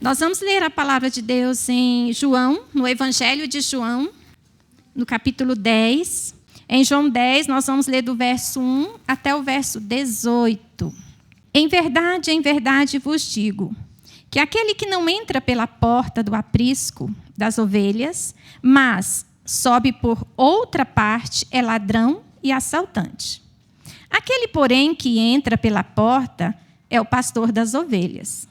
Nós vamos ler a palavra de Deus em João, no Evangelho de João, no capítulo 10. Em João 10, nós vamos ler do verso 1 até o verso 18. Em verdade vos digo, que aquele que não entra pela porta do aprisco das ovelhas, mas sobe por outra parte, é ladrão e assaltante. Aquele, porém, que entra pela porta é o pastor das ovelhas.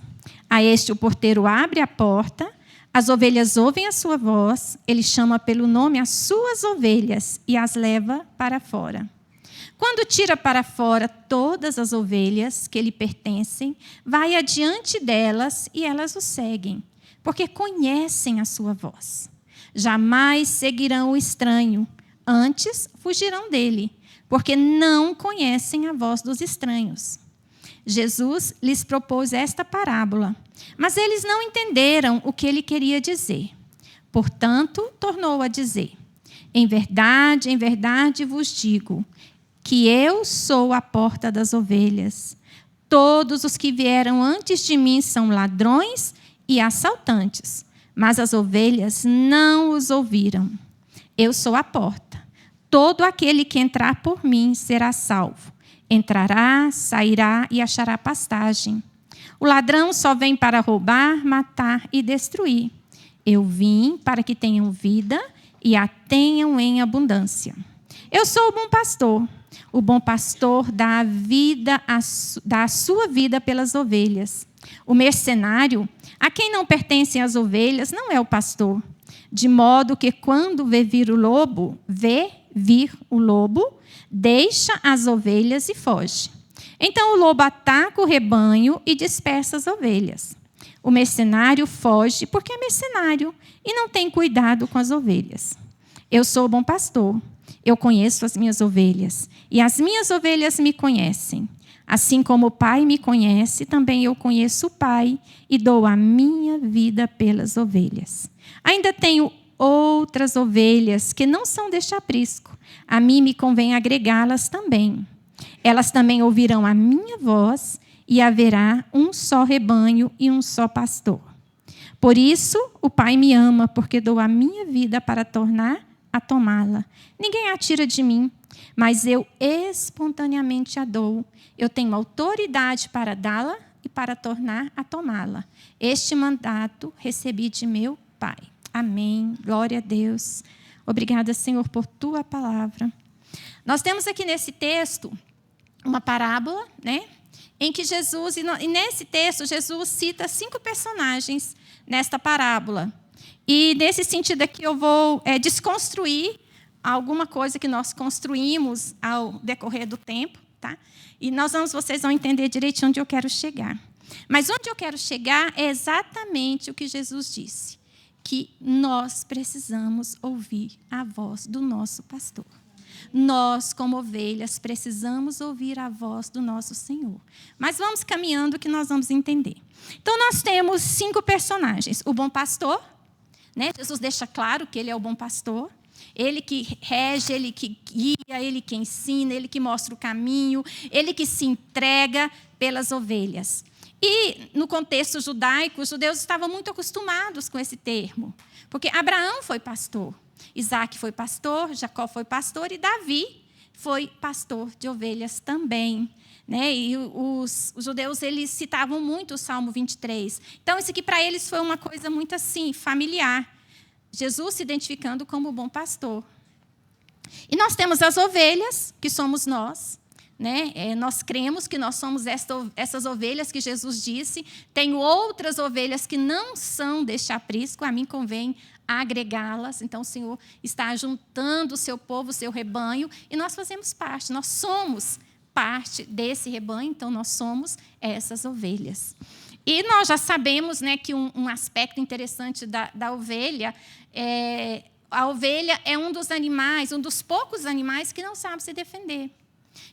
A este o porteiro abre a porta, as ovelhas ouvem a sua voz, ele chama pelo nome as suas ovelhas e as leva para fora. Quando tira para fora todas as ovelhas que lhe pertencem, vai adiante delas e elas o seguem, porque conhecem a sua voz. Jamais seguirão o estranho, antes fugirão dele, porque não conhecem a voz dos estranhos. Jesus lhes propôs esta parábola, mas eles não entenderam o que ele queria dizer. Portanto, tornou a dizer: em verdade vos digo, que eu sou a porta das ovelhas. Todos os que vieram antes de mim são ladrões e assaltantes, mas as ovelhas não os ouviram. Eu sou a porta. Todo aquele que entrar por mim será salvo. Entrará, sairá e achará pastagem. O ladrão só vem para roubar, matar e destruir. Eu vim para que tenham vida e a tenham em abundância. Eu sou o bom pastor. O bom pastor dá a sua vida pelas ovelhas. O mercenário, a quem não pertencem as ovelhas, não é o pastor. De modo que quando vê vir o lobo, deixa as ovelhas e foge. Então o lobo ataca o rebanho e dispersa as ovelhas. O mercenário foge porque é mercenário e não tem cuidado com as ovelhas. Eu sou o bom pastor. Eu conheço as minhas ovelhas e as minhas ovelhas me conhecem. Assim como o Pai me conhece, também eu conheço o Pai e dou a minha vida pelas ovelhas. Ainda tenho outras ovelhas que não são deste aprisco. A mim me convém agregá-las também. Elas também ouvirão a minha voz e haverá um só rebanho e um só pastor. Por isso o Pai me ama, porque dou a minha vida para tornar a tomá-la. Ninguém a tira de mim, mas eu espontaneamente a dou. Eu tenho autoridade para dá-la e para tornar a tomá-la. Este mandato recebi de meu Pai. Amém. Glória a Deus. Obrigada, Senhor, por tua palavra. Nós temos aqui nesse texto uma parábola, né? Em que Jesus, e nesse texto, Jesus cita 5 personagens nesta parábola. E nesse sentido aqui eu vou desconstruir alguma coisa que nós construímos ao decorrer do tempo, tá? E vocês vão entender direitinho onde eu quero chegar. Mas onde eu quero chegar é exatamente o que Jesus disse, que nós precisamos ouvir a voz do nosso pastor. Nós, como ovelhas, precisamos ouvir a voz do nosso Senhor. Mas vamos caminhando que nós vamos entender. Então, nós temos 5 personagens. O bom pastor, né? Jesus deixa claro que ele é o bom pastor. Ele que rege, ele que guia, ele que ensina, ele que mostra o caminho, ele que se entrega pelas ovelhas. E, no contexto judaico, os judeus estavam muito acostumados com esse termo. Porque Abraão foi pastor, Isaac foi pastor, Jacó foi pastor e Davi foi pastor de ovelhas também. Né? E os judeus eles citavam muito o Salmo 23. Então, isso aqui para eles foi uma coisa muito assim, familiar. Jesus se identificando como o bom pastor. E nós temos as ovelhas, que somos nós. Né? Nós cremos que nós somos essas ovelhas que Jesus disse. Tenho outras ovelhas que não são deste aprisco, a mim convém agregá-las. Então, o Senhor está juntando o seu povo, o seu rebanho, e nós fazemos parte, nós somos parte desse rebanho, então nós somos essas ovelhas. E nós já sabemos, né, que um aspecto interessante da ovelha a ovelha é um dos animais, um dos poucos animais que não sabe se defender.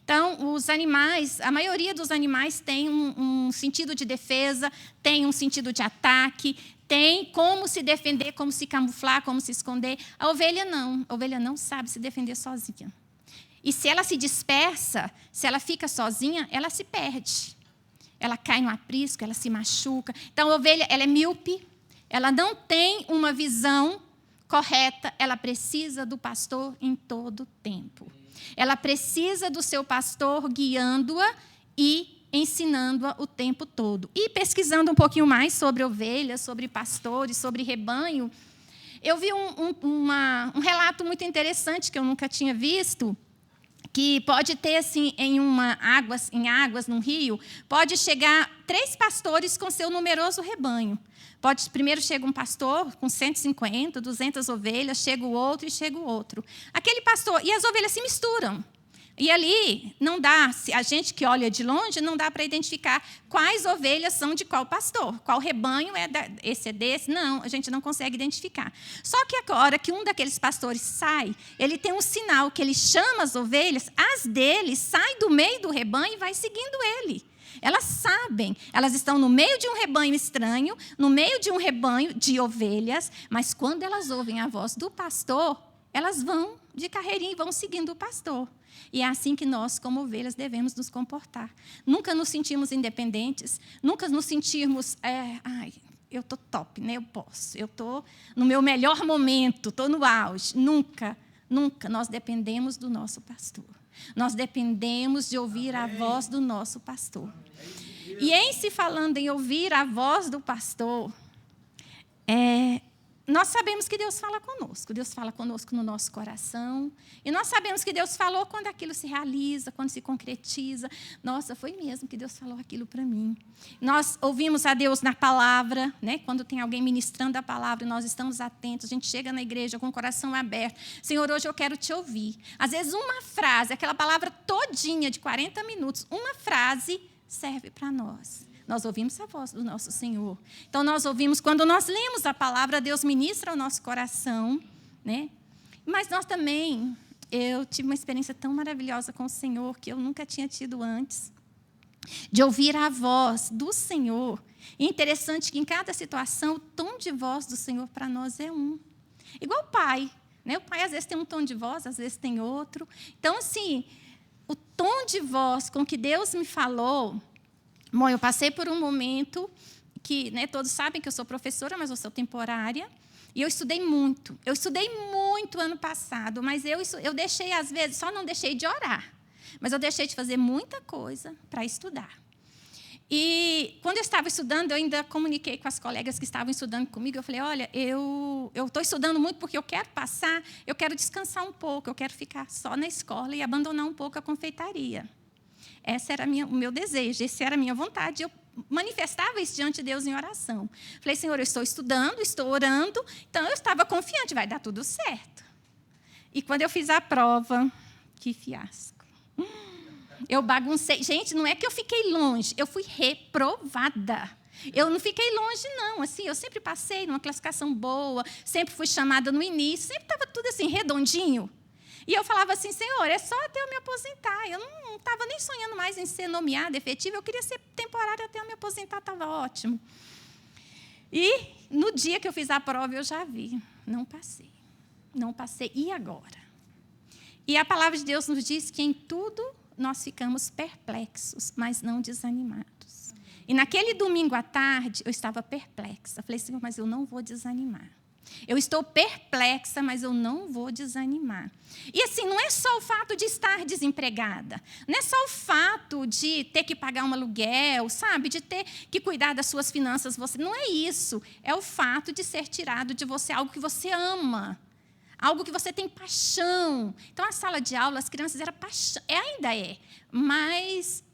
Então, os animais, a maioria dos animais tem um sentido de defesa, tem um sentido de ataque, tem como se defender, como se camuflar, como se esconder. A ovelha não sabe se defender sozinha. E se ela se dispersa, se ela fica sozinha, ela se perde. ela cai no aprisco, ela se machuca. Então, a ovelha, ela é míope, ela não tem uma visão correta, ela precisa do pastor em todo o tempo. Ela precisa do seu pastor guiando-a e ensinando-a o tempo todo. E pesquisando um pouquinho mais sobre ovelhas, sobre pastores, sobre rebanho, eu vi um relato muito interessante que eu nunca tinha visto, que pode ter, assim, em águas, num rio, pode chegar 3 pastores com seu numeroso rebanho. Primeiro chega um pastor com 150, 200 ovelhas, chega o outro e chega o outro. Aquele pastor, e as ovelhas se misturam. E ali não dá, a gente que olha de longe, não dá para identificar quais ovelhas são de qual pastor, qual rebanho esse é desse. Não, a gente não consegue identificar. Só que agora que um daqueles pastores sai, ele tem um sinal que ele chama as ovelhas, as dele saem do meio do rebanho e vai seguindo ele. Elas sabem, elas estão no meio de um rebanho estranho, no meio de um rebanho de ovelhas, mas quando elas ouvem a voz do pastor, elas vão de carreirinha e vão seguindo o pastor. E é assim que nós, como ovelhas, devemos nos comportar. Nunca nos sentimos independentes, nunca nos sentirmos, eu estou top, né? Eu posso, eu estou no meu melhor momento, estou no auge. Nunca, nunca. Nós dependemos do nosso pastor. Nós dependemos de ouvir a voz do nosso pastor. E em se falando em ouvir a voz do pastor, nós sabemos que Deus fala conosco. Deus fala conosco no nosso coração. E nós sabemos que Deus falou quando aquilo se realiza, quando se concretiza. Nossa, foi mesmo que Deus falou aquilo para mim. Nós ouvimos a Deus na palavra, né? Quando tem alguém ministrando a palavra, nós estamos atentos. A gente chega na igreja com o coração aberto. Senhor, hoje eu quero te ouvir. Às vezes uma frase, aquela palavra todinha de 40 minutos, uma frase serve para nós. Nós ouvimos a voz do nosso Senhor. Então, nós ouvimos, quando nós lemos a palavra, Deus ministra ao nosso coração, né? Mas nós também, eu tive uma experiência tão maravilhosa com o Senhor, que eu nunca tinha tido antes, de ouvir a voz do Senhor. E é interessante que, em cada situação, o tom de voz do Senhor para nós é um. Igual o pai, né? O pai, às vezes, tem um tom de voz, às vezes tem outro. Então, assim, o tom de voz com que Deus me falou. Bom, eu passei por um momento que, né, todos sabem que eu sou professora, mas eu sou temporária, e eu estudei muito. Eu estudei muito ano passado, mas eu deixei, às vezes, só não deixei de orar, mas eu deixei de fazer muita coisa para estudar. E, quando eu estava estudando, eu ainda comuniquei com as colegas que estavam estudando comigo, eu falei, olha, eu estou estudando muito porque eu quero passar, eu quero descansar um pouco, eu quero ficar só na escola e abandonar um pouco a confeitaria. Esse era o meu desejo, essa era a minha vontade. Eu manifestava isso diante de Deus em oração. Falei, Senhor, eu estou estudando, estou orando, então eu estava confiante, vai dar tudo certo. E quando eu fiz a prova, que fiasco. Eu baguncei. Gente, não é que eu fiquei longe, eu fui reprovada. Eu não fiquei longe, não. Assim, eu sempre passei numa classificação boa, sempre fui chamada no início, sempre estava tudo assim, redondinho. E eu falava assim, Senhor, é só até eu me aposentar. Eu não estava nem sonhando mais em ser nomeada, efetiva. Eu queria ser temporária até eu me aposentar, estava ótimo. E, no dia que eu fiz a prova, eu já vi. Não passei. Não passei. E agora? E a palavra de Deus nos diz que em tudo nós ficamos perplexos, mas não desanimados. E naquele domingo à tarde, eu estava perplexa. Falei, Senhor, mas eu não vou desanimar. Eu estou perplexa, mas eu não vou desanimar. E assim, não é só o fato de estar desempregada, não é só o fato de ter que pagar um aluguel, sabe, de ter que cuidar das suas finanças, não é isso. É o fato de ser tirado de você algo que você ama, algo que você tem paixão. Então, a sala de aula, as crianças eram paixão, ainda é, mas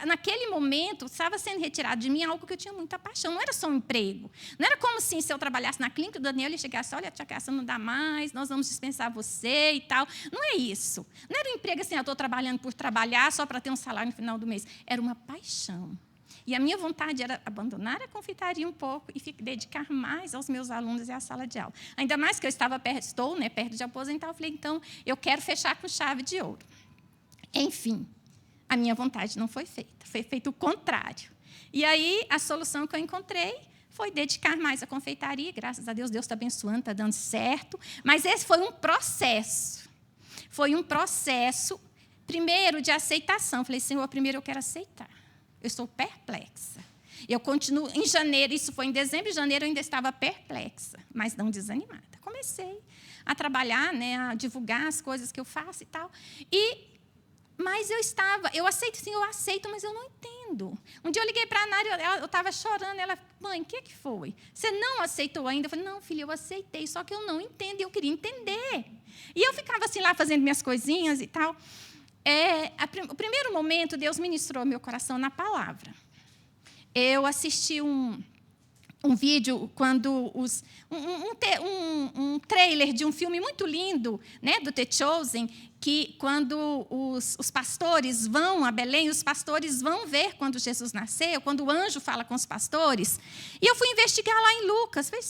naquele momento, estava sendo retirado de mim algo que eu tinha muita paixão. Não era só um emprego. Não era como assim, se eu trabalhasse na clínica, o Daniel ia chegasse, olha, tia Cássia, não dá mais, nós vamos dispensar você e tal. Não é isso. Não era um emprego assim, eu estou trabalhando por trabalhar só para ter um salário no final do mês. Era uma paixão. E a minha vontade era abandonar a confeitaria um pouco e dedicar mais aos meus alunos e à sala de aula. Ainda mais que eu estou perto de aposentar, eu falei, então, eu quero fechar com chave de ouro. Enfim. A minha vontade não foi feita, foi feito o contrário. E aí, a solução que eu encontrei foi dedicar mais à confeitaria. Graças a Deus, Deus está abençoando, está dando certo. Mas esse foi um processo. Foi um processo, primeiro, de aceitação. Falei, Senhor, primeiro eu quero aceitar. eu estou perplexa. Eu continuo, em janeiro, isso foi em dezembro, em janeiro eu ainda estava perplexa, mas não desanimada. Comecei a trabalhar, né, a divulgar as coisas que eu faço e tal. Mas eu aceito, sim, eu aceito, mas eu não entendo. Um dia eu liguei para a Nara, eu estava chorando, ela, mãe, o que foi? Você não aceitou ainda? Eu falei, não, filha, eu aceitei, só que eu não entendo, eu queria entender. E eu ficava assim lá fazendo minhas coisinhas e tal. O primeiro momento, Deus ministrou meu coração na palavra. Eu assisti um vídeo quando um trailer de um filme muito lindo, né, do The Chosen, que quando os pastores vão a Belém, os pastores vão ver quando Jesus nasceu, quando o anjo fala com os pastores. E eu fui investigar lá em Lucas. Falei,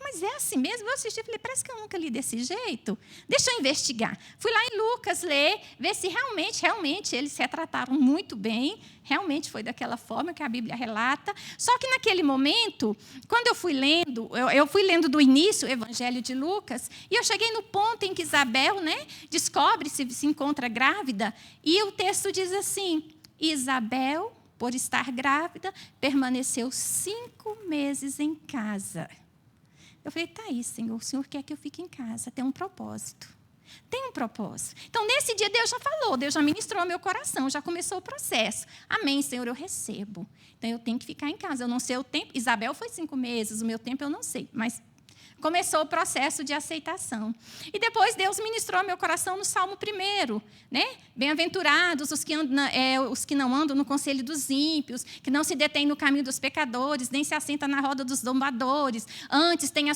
mas é assim mesmo? Eu assisti e falei, parece que eu nunca li desse jeito. Deixa eu investigar. Fui lá em Lucas ler, ver se realmente eles se retrataram muito bem. Realmente foi daquela forma que a Bíblia relata. Só que naquele momento, quando eu fui lendo do início o Evangelho de Lucas, e eu cheguei no ponto em que Isabel, né, descobre se encontra grávida, e o texto diz assim: Isabel, por estar grávida, permaneceu 5 meses em casa. Eu falei, tá aí, Senhor, o Senhor quer que eu fique em casa, tem um propósito. Tem um propósito. Então, nesse dia, Deus já falou, Deus já ministrou ao meu coração, já começou o processo. Amém, Senhor, eu recebo. Então, eu tenho que ficar em casa. Eu não sei o tempo. Isabel foi 5 meses, o meu tempo eu não sei. Mas começou o processo de aceitação. E depois, Deus ministrou ao meu coração no Salmo 1, né? Bem-aventurados os que não andam no conselho dos ímpios, que não se detêm no caminho dos pecadores, nem se assentam na roda dos zombadores. Antes, tem a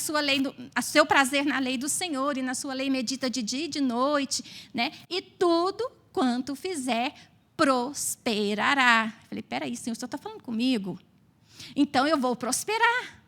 seu prazer na lei do Senhor, e na sua lei medita de dia e de noite, né? E tudo quanto fizer, prosperará. Eu falei, peraí, Senhor, o Senhor está falando comigo? Então, eu vou prosperar.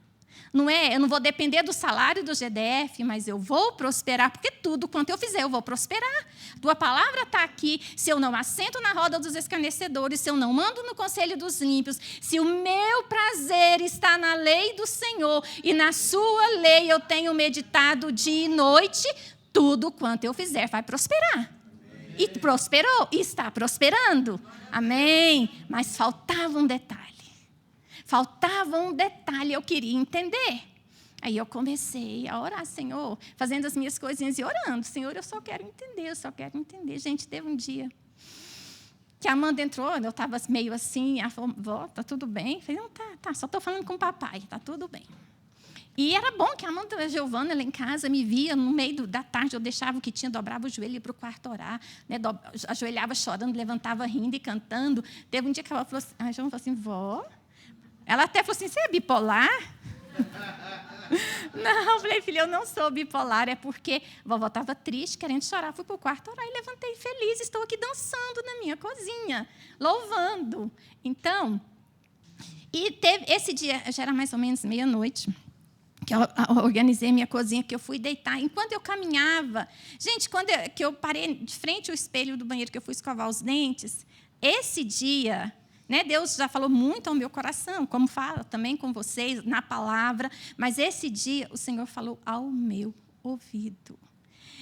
Eu não vou depender do salário do GDF, mas eu vou prosperar, porque tudo quanto eu fizer, eu vou prosperar. Tua palavra está aqui. Se eu não assento na roda dos escarnecedores, se eu não ando no conselho dos ímpios, se o meu prazer está na lei do Senhor e na sua lei eu tenho meditado dia e noite, tudo quanto eu fizer vai prosperar. E prosperou, e está prosperando. Amém. Mas faltava um detalhe. Eu queria entender. Aí eu comecei a orar, Senhor, fazendo as minhas coisinhas e orando. Senhor, eu só quero entender. Gente, teve um dia que a Amanda entrou, eu estava meio assim, ela falou, vó, está tudo bem? Eu falei, não, tá, só estou falando com o papai, está tudo bem. E era bom que a Amanda, a Giovana, lá em casa, me via no meio da tarde, eu deixava o que tinha, dobrava o joelho e ia para o quarto orar, né, ajoelhava chorando, levantava rindo e cantando. Teve um dia que ela falou assim, a Giovana falou assim, vó... Ela até falou assim, você é bipolar? Não, eu falei, filha, eu não sou bipolar, é porque a vovó estava triste, querendo chorar, fui para o quarto orar e levantei feliz, estou aqui dançando na minha cozinha, louvando. Então, e teve esse dia, já era mais ou menos meia-noite, que eu organizei minha cozinha, que eu fui deitar. Enquanto eu caminhava, gente, que eu parei de frente ao espelho do banheiro, que eu fui escovar os dentes, esse dia... né, Deus já falou muito ao meu coração, como fala também com vocês, na palavra, mas esse dia o Senhor falou ao meu ouvido.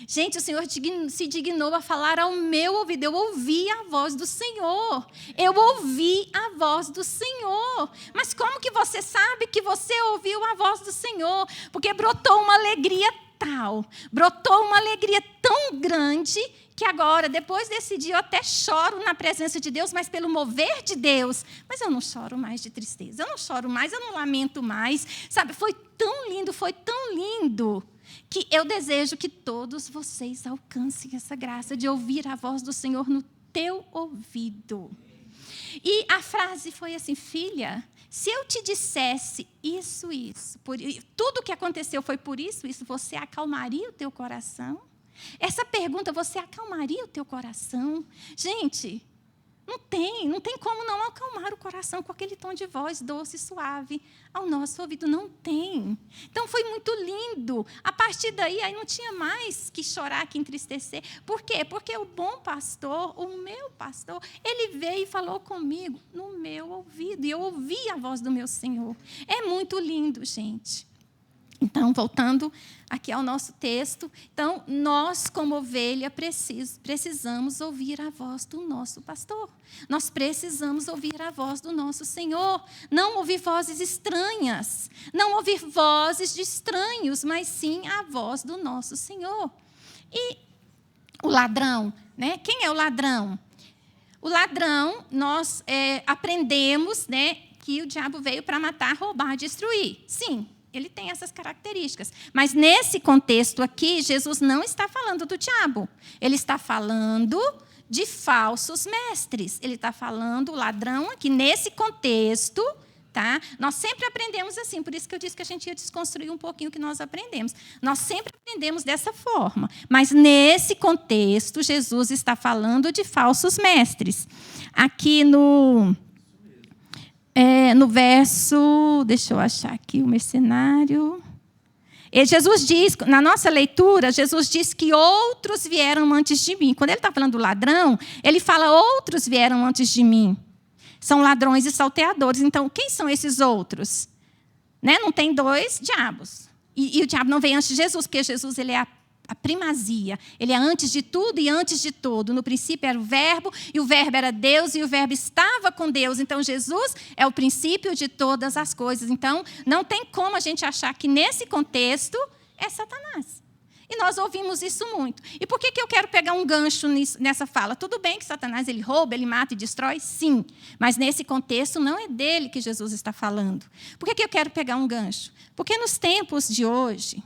Gente, o Senhor se dignou a falar ao meu ouvido. Eu ouvi a voz do Senhor. Eu ouvi a voz do Senhor. Mas como que você sabe que você ouviu a voz do Senhor? Porque brotou uma alegria tal, brotou uma alegria tão grande que agora, depois desse dia, eu até choro na presença de Deus, mas pelo mover de Deus. Mas eu não choro mais de tristeza, eu não choro mais, eu não lamento mais. Sabe, foi tão lindo, que eu desejo que todos vocês alcancem essa graça de ouvir a voz do Senhor no teu ouvido. E a frase foi assim, filha, se eu te dissesse isso, tudo o que aconteceu foi por isso, você acalmaria o teu coração? Essa pergunta, você acalmaria o teu coração? Gente, não tem como não acalmar o coração com aquele tom de voz doce e suave ao nosso ouvido, não tem. Então, foi muito lindo. A partir daí, aí não tinha mais que chorar, que entristecer. Por quê? Porque o bom pastor, o meu pastor, ele veio e falou comigo no meu ouvido, e eu ouvi a voz do meu Senhor. É muito lindo, gente. Então, voltando aqui ao nosso texto, então, nós, como ovelha, precisamos ouvir a voz do nosso pastor. Nós precisamos ouvir a voz do nosso Senhor. Não ouvir vozes estranhas, não ouvir vozes de estranhos, mas sim a voz do nosso Senhor. E o ladrão, né? Quem é o ladrão? O ladrão, nós aprendemos, né, que o diabo veio para matar, roubar, destruir. Sim, ele tem essas características. Mas, nesse contexto aqui, Jesus não está falando do diabo. Ele está falando de falsos mestres. Ele está falando, o ladrão aqui, nesse contexto, tá? Nós sempre aprendemos assim, por isso que eu disse que a gente ia desconstruir um pouquinho o que nós aprendemos. Nós sempre aprendemos dessa forma. Mas, nesse contexto, Jesus está falando de falsos mestres. Aqui no verso, deixa eu achar aqui o mercenário. Jesus diz, na nossa leitura, Jesus diz que outros vieram antes de mim. Quando ele está falando do ladrão, ele fala outros vieram antes de mim. São ladrões e salteadores. Então, quem são esses outros? Né? Não tem dois diabos. E o diabo não vem antes de Jesus, porque Jesus ele é a primazia. Ele é antes de tudo e antes de todo. No princípio era o verbo, e o verbo era Deus, e o verbo estava com Deus. Então, Jesus é o princípio de todas as coisas. Então, não tem como a gente achar que, nesse contexto, é Satanás. E nós ouvimos isso muito. E por que eu quero pegar um gancho nessa fala? Tudo bem que Satanás ele rouba, ele mata e destrói? Sim. Mas, nesse contexto, não é dele que Jesus está falando. Por que eu quero pegar um gancho? Porque nos tempos de hoje,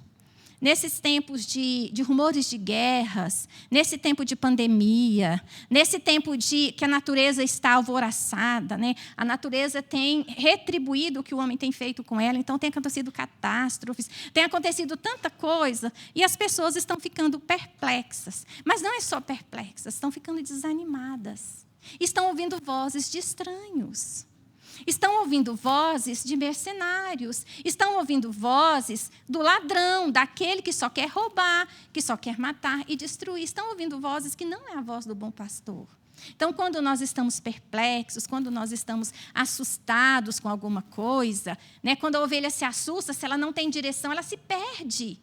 nesses tempos de rumores de guerras, nesse tempo de pandemia, nesse tempo que a natureza está alvoroçada, né? A natureza tem retribuído o que o homem tem feito com ela, então tem acontecido catástrofes, tem acontecido tanta coisa, e as pessoas estão ficando perplexas. Mas não é só perplexas, estão ficando desanimadas. Estão ouvindo vozes de estranhos. Estão ouvindo vozes de mercenários, estão ouvindo vozes do ladrão, daquele que só quer roubar, que só quer matar e destruir. Estão ouvindo vozes que não é a voz do bom pastor. Então, quando nós estamos perplexos, quando nós estamos assustados com alguma coisa, né, quando a ovelha se assusta, se ela não tem direção, ela se perde.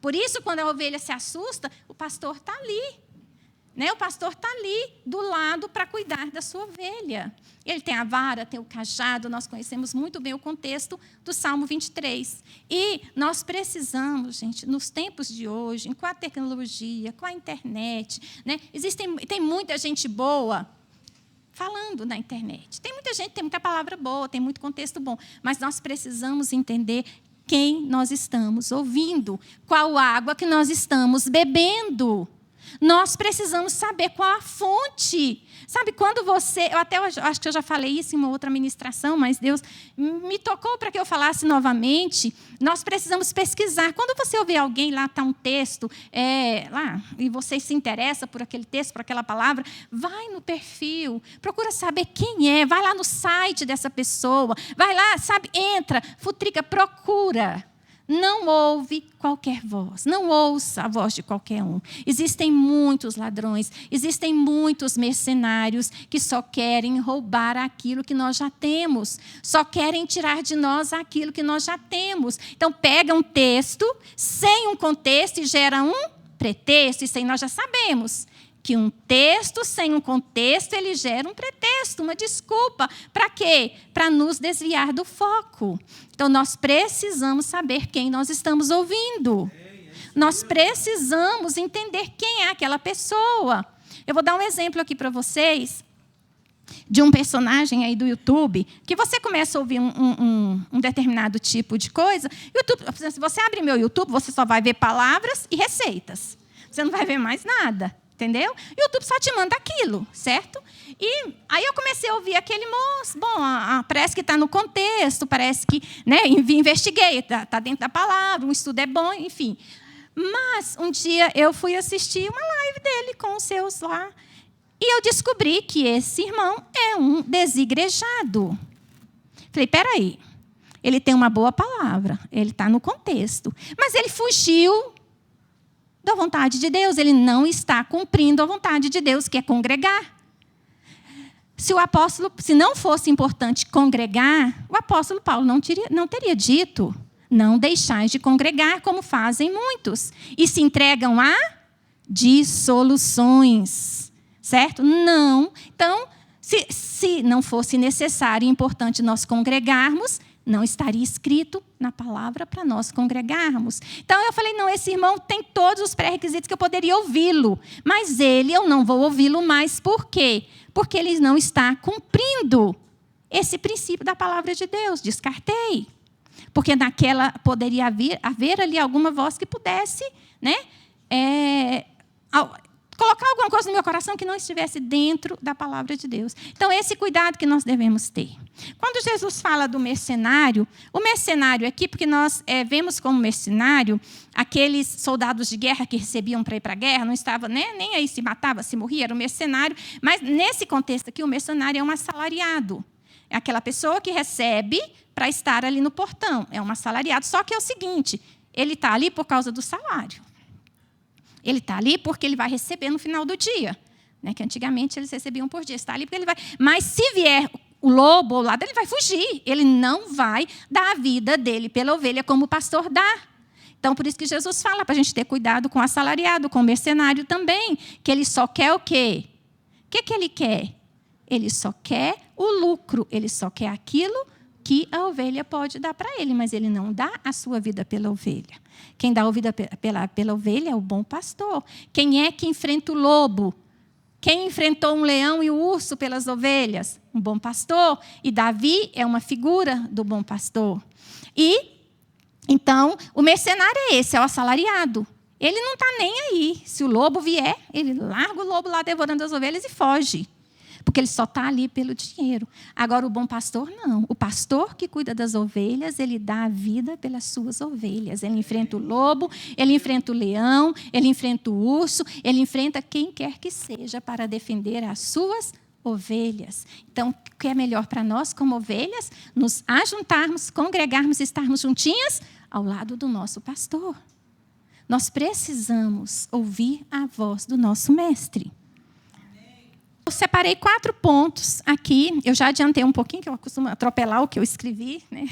Por isso, quando a ovelha se assusta, o pastor está ali. O pastor está ali, do lado, para cuidar da sua ovelha. Ele tem a vara, tem o cajado, nós conhecemos muito bem o contexto do Salmo 23. E nós precisamos, gente, nos tempos de hoje, com a tecnologia, com a internet, né, tem muita gente boa falando na internet. Tem muita gente, tem muita palavra boa, tem muito contexto bom, mas nós precisamos entender quem nós estamos ouvindo, qual água que nós estamos bebendo. Nós precisamos saber qual a fonte. Sabe, quando você... acho que eu já falei isso em uma outra ministração, mas Deus me tocou para que eu falasse novamente. Nós precisamos pesquisar. Quando você ouvir alguém lá, está um texto, e você se interessa por aquele texto, por aquela palavra, vai no perfil, procura saber quem é, vai lá no site dessa pessoa, vai lá, sabe, entra, futrica, procura. Não ouve qualquer voz, não ouça a voz de qualquer um. Existem muitos ladrões, existem muitos mercenários que só querem roubar aquilo que nós já temos, só querem tirar de nós aquilo que nós já temos. Então, pega um texto sem um contexto e gera um pretexto. Isso aí nós já sabemos. Que um texto sem um contexto, ele gera um pretexto, uma desculpa. Para quê? Para nos desviar do foco. Então, nós precisamos saber quem nós estamos ouvindo. Nós precisamos entender quem é aquela pessoa. Eu vou dar um exemplo aqui para vocês de um personagem aí do YouTube, que você começa a ouvir um determinado tipo de coisa. YouTube, se você abrir meu YouTube, você só vai ver palavras e receitas. Você não vai ver mais nada. Entendeu? O YouTube só te manda aquilo, certo? E aí eu comecei a ouvir aquele moço. Bom, parece que está no contexto, parece que, né, investiguei, está dentro da palavra, um estudo é bom, enfim. Mas um dia eu fui assistir uma live dele com os seus lá. E eu descobri que esse irmão é um desigrejado. Falei, peraí, ele tem uma boa palavra, ele está no contexto. Mas ele fugiu da vontade de Deus, ele não está cumprindo a vontade de Deus, que é congregar. Se não fosse importante congregar, o apóstolo Paulo não teria dito: não deixais de congregar, como fazem muitos, e se entregam a dissoluções. Certo? Não. Então, se não fosse necessário e importante nós congregarmos, não estaria escrito na palavra para nós congregarmos. Então, eu falei, não, esse irmão tem todos os pré-requisitos que eu poderia ouvi-lo. Mas eu não vou ouvi-lo mais. Por quê? Porque ele não está cumprindo esse princípio da palavra de Deus. Descartei. Porque naquela poderia haver ali alguma voz que pudesse, né, colocar alguma coisa no meu coração que não estivesse dentro da palavra de Deus. Então, esse cuidado que nós devemos ter. Quando Jesus fala do mercenário, o mercenário aqui, porque nós vemos como mercenário aqueles soldados de guerra que recebiam para ir para a guerra, não estava, né, nem aí se matava, se morria, era o mercenário. Mas, nesse contexto aqui, o mercenário é um assalariado. É aquela pessoa que recebe para estar ali no portão. É um assalariado. Só que é o seguinte, ele está ali por causa do salário. Ele está ali porque ele vai receber no final do dia. Né? Que antigamente eles recebiam por dia. Está ali porque ele vai. Mas se vier o lobo ao lado, ele vai fugir. Ele não vai dar a vida dele pela ovelha como o pastor dá. Então, por isso que Jesus fala para a gente ter cuidado com o assalariado, com o mercenário também. Que ele só quer o quê? O que ele quer? Ele só quer o lucro. Ele só quer aquilo que a ovelha pode dar para ele, mas ele não dá a sua vida pela ovelha. Quem dá a vida pela ovelha é o bom pastor. Quem é que enfrenta o lobo? Quem enfrentou um leão e o urso pelas ovelhas? Um bom pastor. E Davi é uma figura do bom pastor. E, então, o mercenário é esse, é o assalariado. Ele não está nem aí. Se o lobo vier, ele larga o lobo lá devorando as ovelhas e foge. Porque ele só está ali pelo dinheiro. Agora, o bom pastor, não. O pastor que cuida das ovelhas, ele dá a vida pelas suas ovelhas. Ele enfrenta o lobo, ele enfrenta o leão, ele enfrenta o urso, ele enfrenta quem quer que seja para defender as suas ovelhas. Então, o que é melhor para nós, como ovelhas? Nos ajuntarmos, congregarmos, estarmos juntinhas ao lado do nosso pastor. Nós precisamos ouvir a voz do nosso mestre. Eu separei 4 pontos aqui. Eu já adiantei um pouquinho, que eu costumo atropelar o que eu escrevi. Né?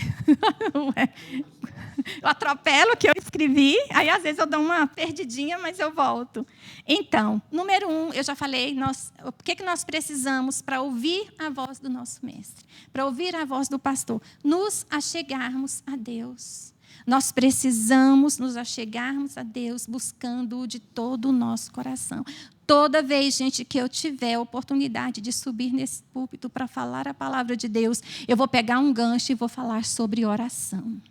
Eu atropelo o que eu escrevi, aí às vezes eu dou uma perdidinha, mas eu volto. Então, número 1, eu já falei, o que nós precisamos para ouvir a voz do nosso mestre? Para ouvir a voz do pastor? Nos achegarmos a Deus. Nós precisamos nos achegarmos a Deus buscando-o de todo o nosso coração. Toda vez, gente, que eu tiver a oportunidade de subir nesse púlpito para falar a palavra de Deus, eu vou pegar um gancho e vou falar sobre oração.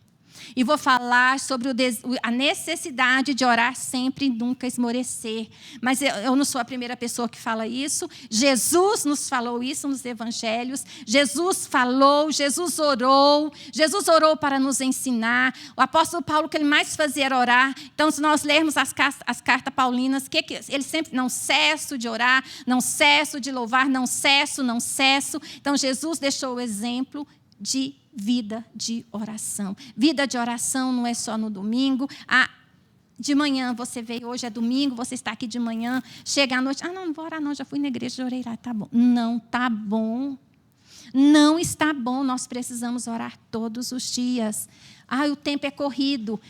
E vou falar sobre a necessidade de orar sempre e nunca esmorecer. Mas eu não sou a primeira pessoa que fala isso. Jesus nos falou isso nos evangelhos. Jesus falou, Jesus orou para nos ensinar. O apóstolo Paulo, o que ele mais fazia era orar. Então, se nós lermos as cartas paulinas, ele sempre, não cesso de orar, não cesso de louvar, não cesso. Então, Jesus deixou o exemplo de vida de oração. Vida de oração não é só no domingo. De manhã você veio, hoje é domingo, você está aqui de manhã, chega à noite, não vou orar não, já fui na igreja, já orei lá, tá bom. Não está bom. Não está bom, nós precisamos orar todos os dias. O tempo é corrido.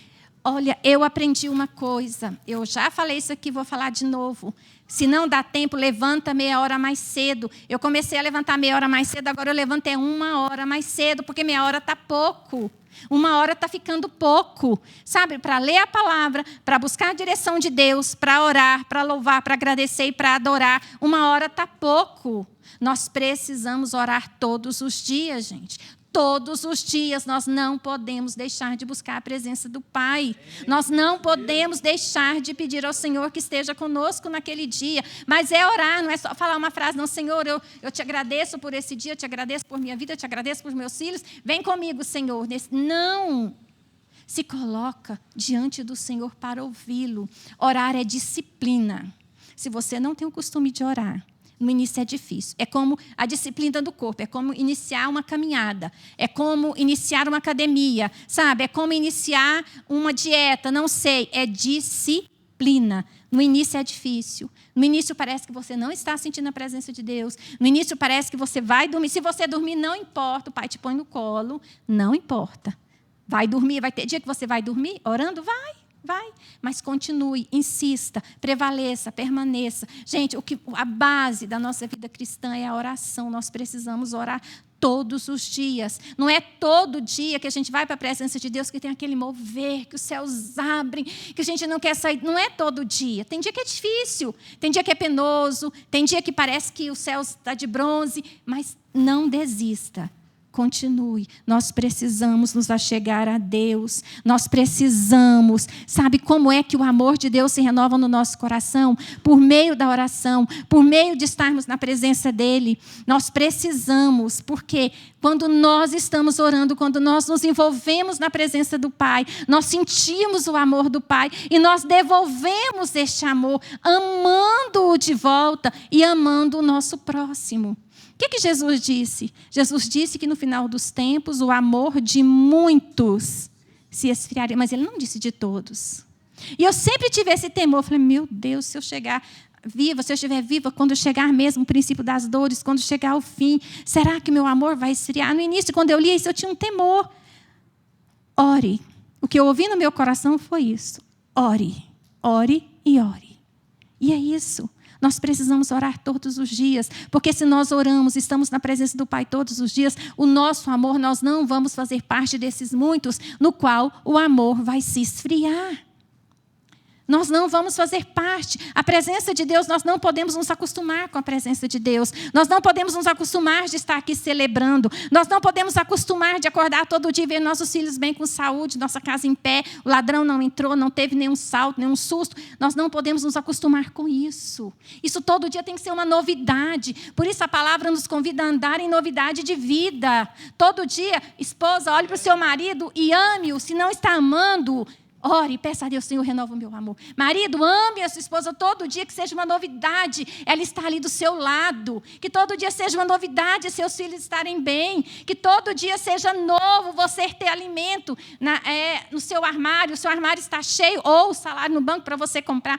Olha, eu aprendi uma coisa, eu já falei isso aqui, vou falar de novo. Se não dá tempo, levanta meia hora mais cedo. Eu comecei a levantar meia hora mais cedo, agora eu levanto 1 hora mais cedo, porque meia hora está pouco. 1 hora está ficando pouco. Sabe, para ler a palavra, para buscar a direção de Deus, para orar, para louvar, para agradecer e para adorar. 1 hora está pouco. Nós precisamos orar todos os dias, gente. Todos os dias nós não podemos deixar de buscar a presença do Pai. Nós não podemos deixar de pedir ao Senhor que esteja conosco naquele dia. Mas é orar, não é só falar uma frase, não, Senhor, eu te agradeço por esse dia, eu te agradeço por minha vida, eu te agradeço por meus filhos. Vem comigo, Senhor. Não. Se coloca diante do Senhor para ouvi-lo. Orar é disciplina. Se você não tem o costume de orar, no início é difícil. É como a disciplina do corpo. É como iniciar uma caminhada. É como iniciar uma academia. Sabe? É como iniciar uma dieta. Não sei. É disciplina. No início é difícil. No início parece que você não está sentindo a presença de Deus. No início parece que você vai dormir. Se você dormir, não importa. O pai te põe no colo. Não importa. Vai dormir, vai ter dia que você vai dormir orando? Vai. Mas continue, insista, prevaleça, permaneça. Gente, a base da nossa vida cristã é a oração. Nós precisamos orar todos os dias. Não é todo dia que a gente vai para a presença de Deus que tem aquele mover, que os céus abrem, que a gente não quer sair. Não é todo dia. Tem dia que é difícil, tem dia que é penoso, tem dia que parece que o céu está de bronze, mas não desista. Continue. Nós precisamos nos achegar a Deus. Nós precisamos. Sabe como é que o amor de Deus se renova no nosso coração? Por meio da oração, por meio de estarmos na presença dEle. Nós precisamos, porque quando nós estamos orando, quando nós nos envolvemos na presença do Pai, nós sentimos o amor do Pai e nós devolvemos este amor, amando-o de volta e amando o nosso próximo. O que Jesus disse? Jesus disse que no final dos tempos o amor de muitos se esfriaria, mas ele não disse de todos. E eu sempre tive esse temor. Eu falei, meu Deus, se eu chegar viva, se eu estiver viva, quando chegar mesmo o princípio das dores, quando chegar o fim, será que meu amor vai esfriar? No início, quando eu li isso, eu tinha um temor. Ore. O que eu ouvi no meu coração foi isso. Ore, ore e ore. E é isso. Nós precisamos orar todos os dias, porque se nós oramos, estamos na presença do Pai todos os dias, o nosso amor, nós não vamos fazer parte desses muitos, no qual o amor vai se esfriar. Nós não vamos fazer parte. A presença de Deus, nós não podemos nos acostumar com a presença de Deus. Nós não podemos nos acostumar de estar aqui celebrando. Nós não podemos acostumar de acordar todo dia e ver nossos filhos bem com saúde, nossa casa em pé, o ladrão não entrou, não teve nenhum salto, nenhum susto. Nós não podemos nos acostumar com isso. Isso todo dia tem que ser uma novidade. Por isso a palavra nos convida a andar em novidade de vida. Todo dia, esposa, olhe para o seu marido e ame-o. Se não está amando, ore e peça a Deus, Senhor, renova o meu amor. Marido, ame a sua esposa todo dia, que seja uma novidade ela estar ali do seu lado. Que todo dia seja uma novidade seus filhos estarem bem. Que todo dia seja novo você ter alimento no seu armário. O seu armário está cheio, ou o salário no banco para você comprar.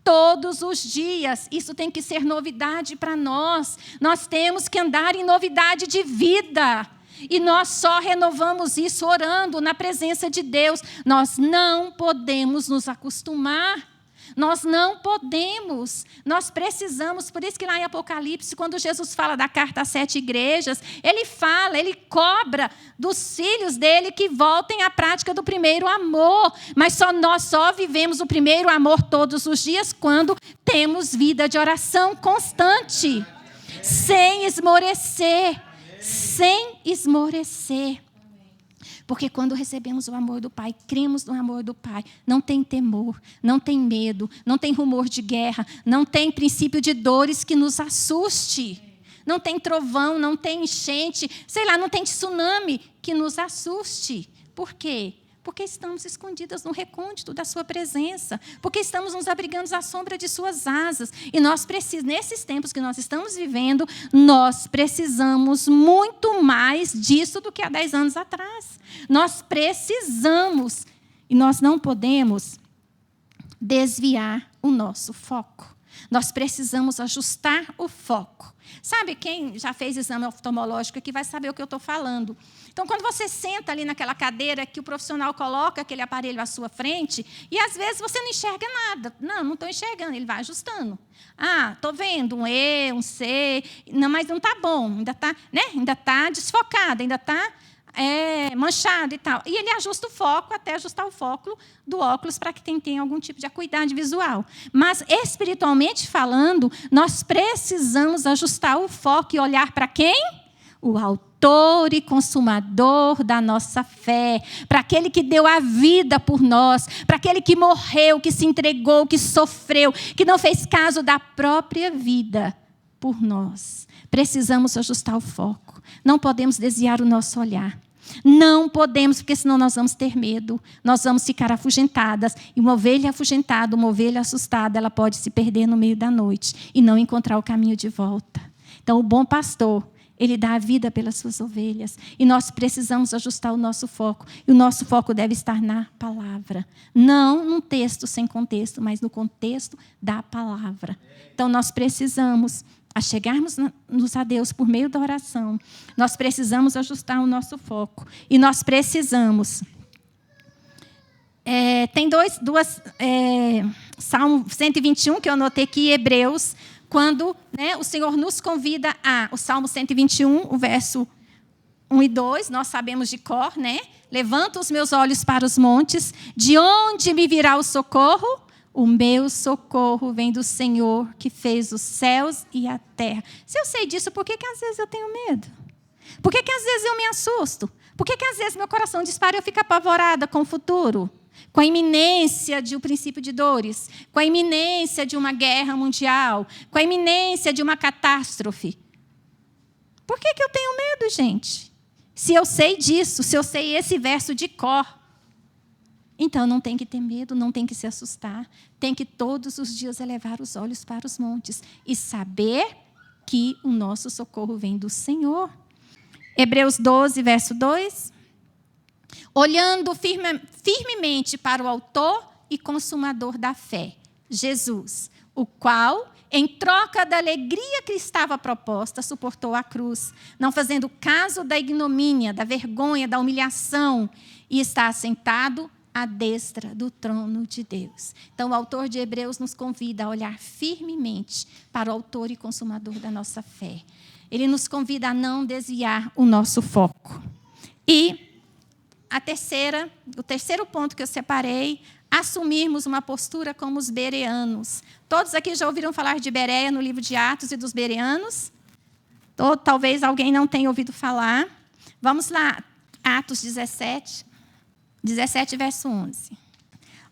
Todos os dias, isso tem que ser novidade para nós. Nós temos que andar em novidade de vida. E nós só renovamos isso orando na presença de Deus. Nós não podemos nos acostumar. Nós não podemos. Nós precisamos. Por isso que lá em Apocalipse, quando Jesus fala da carta às 7 igrejas, ele cobra dos filhos dele que voltem à prática do primeiro amor. Mas nós só vivemos o primeiro amor todos os dias quando temos vida de oração constante, sem esmorecer. Sem esmorecer. Porque quando recebemos o amor do Pai, cremos no amor do Pai, não tem temor, não tem medo, não tem rumor de guerra, não tem princípio de dores que nos assuste. Não tem trovão, não tem enchente, não tem tsunami que nos assuste. Por quê? Porque estamos escondidas no recôndito da sua presença. Porque estamos nos abrigando à sombra de suas asas. E nós precisamos, nesses tempos que nós estamos vivendo, nós precisamos muito mais disso do que há 10 anos atrás. Nós precisamos, e nós não podemos desviar o nosso foco. Nós precisamos ajustar o foco. Sabe, quem já fez exame oftalmológico aqui vai saber o que eu estou falando. Então, quando você senta ali naquela cadeira que o profissional coloca aquele aparelho à sua frente, e às vezes você não enxerga nada. Não estou enxergando, ele vai ajustando. Estou vendo um E, um C, não, mas não está bom, ainda está desfocado, ainda está manchado e tal. E ele ajusta o foco até ajustar o foco do óculos para que tenha algum tipo de acuidade visual. Mas, espiritualmente falando, nós precisamos ajustar o foco e olhar para quem? O autor e consumador da nossa fé, para aquele que deu a vida por nós, para aquele que morreu, que se entregou, que sofreu, que não fez caso da própria vida por nós. Precisamos ajustar o foco. Não podemos desviar o nosso olhar. Não podemos, porque senão nós vamos ter medo. Nós vamos ficar afugentadas. E uma ovelha afugentada, uma ovelha assustada, ela pode se perder no meio da noite e não encontrar o caminho de volta. Então, o bom pastor, ele dá a vida pelas suas ovelhas. E nós precisamos ajustar o nosso foco. E o nosso foco deve estar na palavra. Não num texto sem contexto, mas no contexto da palavra. Então, nós precisamos achegarmos-nos a Deus por meio da oração. Nós precisamos ajustar o nosso foco. E nós precisamos Tem Salmo 121, que eu anotei aqui, Hebreus, quando, né, o Senhor nos convida o Salmo 121, o verso 1 e 2, nós sabemos de cor, né? Levanto os meus olhos para os montes, de onde me virá o socorro? O meu socorro vem do Senhor, que fez os céus e a terra. Se eu sei disso, por que às vezes eu tenho medo? Por que às vezes eu me assusto? Por que às vezes meu coração dispara e eu fico apavorada com o futuro? Com a iminência de um princípio de dores, com a iminência de uma guerra mundial, com a iminência de uma catástrofe. Por que eu tenho medo, gente? Se eu sei disso, se eu sei esse verso de cor, então não tem que ter medo, não tem que se assustar. Tem que todos os dias elevar os olhos para os montes e saber que o nosso socorro vem do Senhor. Hebreus 12, verso 2. Olhando firmemente para o autor e consumador da fé, Jesus, o qual, em troca da alegria que estava proposta, suportou a cruz, não fazendo caso da ignomínia, da vergonha, da humilhação, e está assentado à destra do trono de Deus. Então, o autor de Hebreus nos convida a olhar firmemente para o autor e consumador da nossa fé. Ele nos convida a não desviar o nosso foco. E o terceiro ponto que eu separei, assumirmos uma postura como os bereanos. Todos aqui já ouviram falar de Bereia no livro de Atos e dos bereanos? Talvez alguém não tenha ouvido falar. Vamos lá, Atos 17, verso 11.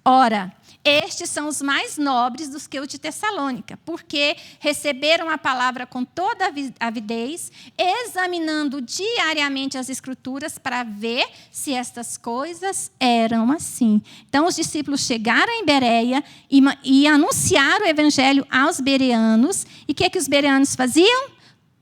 Ora, estes são os mais nobres dos que os de Tessalônica, porque receberam a palavra com toda avidez, examinando diariamente as Escrituras para ver se estas coisas eram assim. Então, os discípulos chegaram em Bereia e anunciaram o evangelho aos bereanos. E o que os bereanos faziam?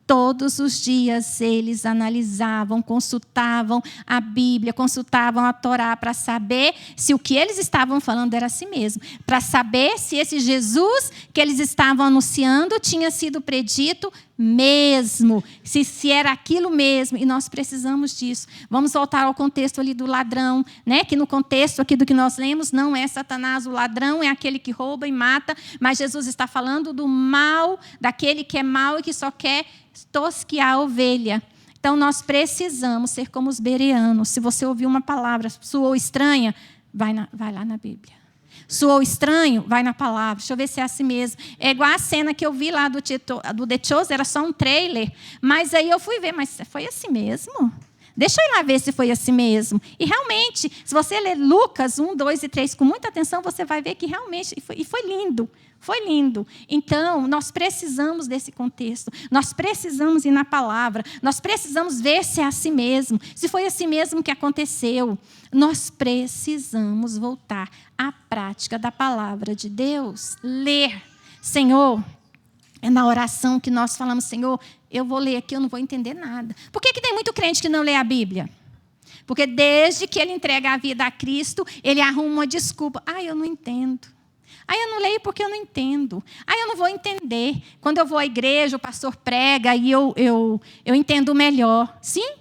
Todos os dias eles analisavam, consultavam a Bíblia, consultavam a Torá para saber se o que eles estavam falando era assim mesmo. Para saber se esse Jesus que eles estavam anunciando tinha sido predito mesmo. Se era aquilo mesmo. E nós precisamos disso. Vamos voltar ao contexto ali do ladrão, né? Que no contexto aqui do que nós lemos, não é Satanás. O ladrão é aquele que rouba e mata. Mas Jesus está falando do mal, daquele que é mau e que só quer tosquiar a ovelha. Então, nós precisamos ser como os bereanos. Se você ouvir uma palavra, soou estranha, vai lá na Bíblia. Soou estranho, vai na palavra. Deixa eu ver se é assim mesmo. É igual a cena que eu vi lá do The Chosen, era só um trailer. Mas aí eu fui ver, mas foi assim mesmo? Deixa eu ir lá ver se foi assim mesmo. E realmente, se você ler Lucas 1, 2 e 3 com muita atenção, você vai ver que realmente, e foi lindo. Foi lindo. Então, nós precisamos desse contexto. Nós precisamos ir na palavra. Nós precisamos ver se é assim mesmo. Se foi assim mesmo que aconteceu. Nós precisamos voltar à prática da palavra de Deus. Ler. Senhor, é na oração que nós falamos, Senhor, eu vou ler aqui, eu não vou entender nada. Por que tem muito crente que não lê a Bíblia? Porque desde que ele entrega a vida a Cristo, ele arruma uma desculpa. Eu não entendo. Eu não leio porque eu não entendo. Eu não vou entender. Quando eu vou à igreja, o pastor prega e eu entendo melhor. Sim,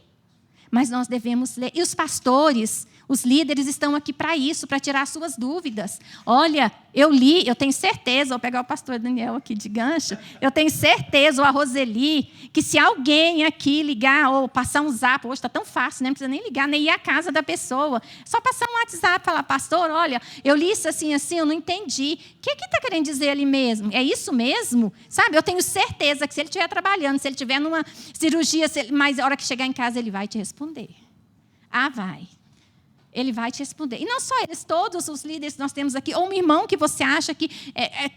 mas nós devemos ler. E os pastores, os líderes estão aqui para isso, para tirar suas dúvidas. Olha, eu li, eu tenho certeza, vou pegar o pastor Daniel aqui de gancho, eu tenho certeza, ou a Roseli, que se alguém aqui ligar ou passar um zap, hoje está tão fácil, né? Não precisa nem ligar, nem ir à casa da pessoa. Só passar um WhatsApp e falar, pastor, olha, eu li isso assim, eu não entendi. O que está querendo dizer ali mesmo? É isso mesmo? Sabe, eu tenho certeza que se ele estiver trabalhando, se ele estiver numa cirurgia, mas a hora que chegar em casa ele vai te responder. Vai. Ele vai te responder. E não só eles, todos os líderes que nós temos aqui, ou um irmão que você acha que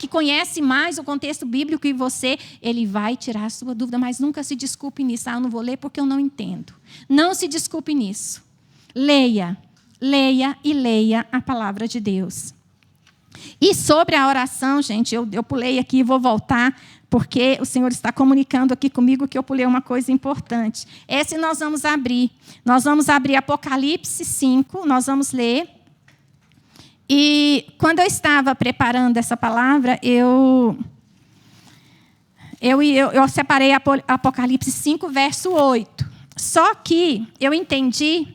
conhece mais o contexto bíblico que você, ele vai tirar a sua dúvida, mas nunca se desculpe nisso. Eu não vou ler porque eu não entendo. Não se desculpe nisso. Leia e leia a palavra de Deus. E sobre a oração, gente, eu pulei aqui e vou voltar, porque o Senhor está comunicando aqui comigo que eu pulei uma coisa importante. Esse nós vamos abrir. Nós vamos abrir Apocalipse 5, nós vamos ler. E quando eu estava preparando essa palavra, eu separei Apocalipse 5, verso 8. Só que eu entendi,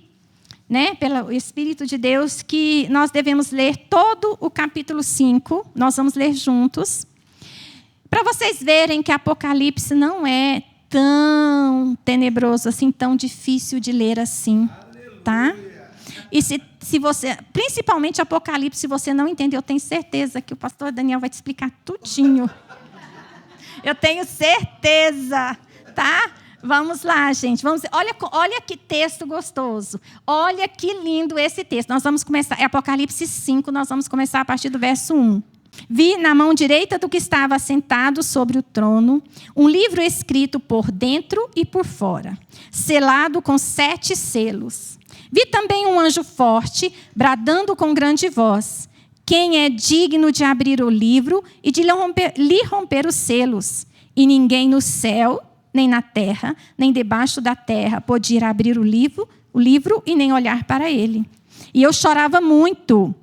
né, pelo Espírito de Deus, que nós devemos ler todo o capítulo 5. Nós vamos ler juntos. Para vocês verem que Apocalipse não é tão tenebroso assim, tão difícil de ler assim. Tá? E se você, principalmente Apocalipse, se você não entender, eu tenho certeza que o pastor Daniel vai te explicar tudinho. Eu tenho certeza, tá? Vamos lá, gente. Olha que texto gostoso. Olha que lindo esse texto. Nós vamos começar, é Apocalipse 5, nós vamos começar a partir do verso 1. Vi na mão direita do que estava sentado sobre o trono um livro escrito por dentro e por fora, selado com 7 selos. Vi também um anjo forte, bradando com grande voz: quem é digno de abrir o livro e de lhe romper os selos? E ninguém no céu, nem na terra, nem debaixo da terra podia abrir o livro e nem olhar para ele. E eu chorava muito,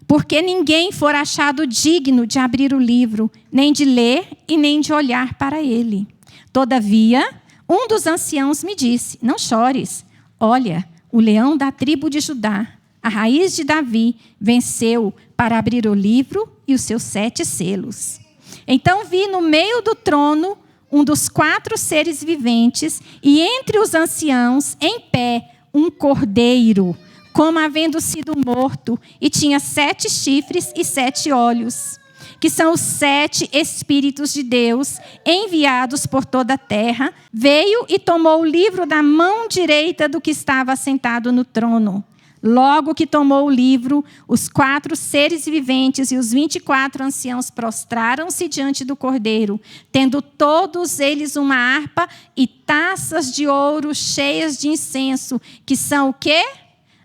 porque ninguém fora achado digno de abrir o livro, nem de ler e nem de olhar para ele. Todavia, um dos anciãos me disse: não chores, olha, o leão da tribo de Judá, a raiz de Davi, venceu para abrir o livro e os seus 7 selos. Então vi no meio do trono um dos 4 seres viventes, e entre os anciãos, em pé, um cordeiro, como havendo sido morto, e tinha 7 chifres e 7 olhos, que são os 7 Espíritos de Deus, enviados por toda a terra. Veio e tomou o livro da mão direita do que estava sentado no trono. Logo que tomou o livro, os 4 seres viventes e os 24 anciãos prostraram-se diante do Cordeiro, tendo todos eles uma harpa e taças de ouro cheias de incenso, que são o quê?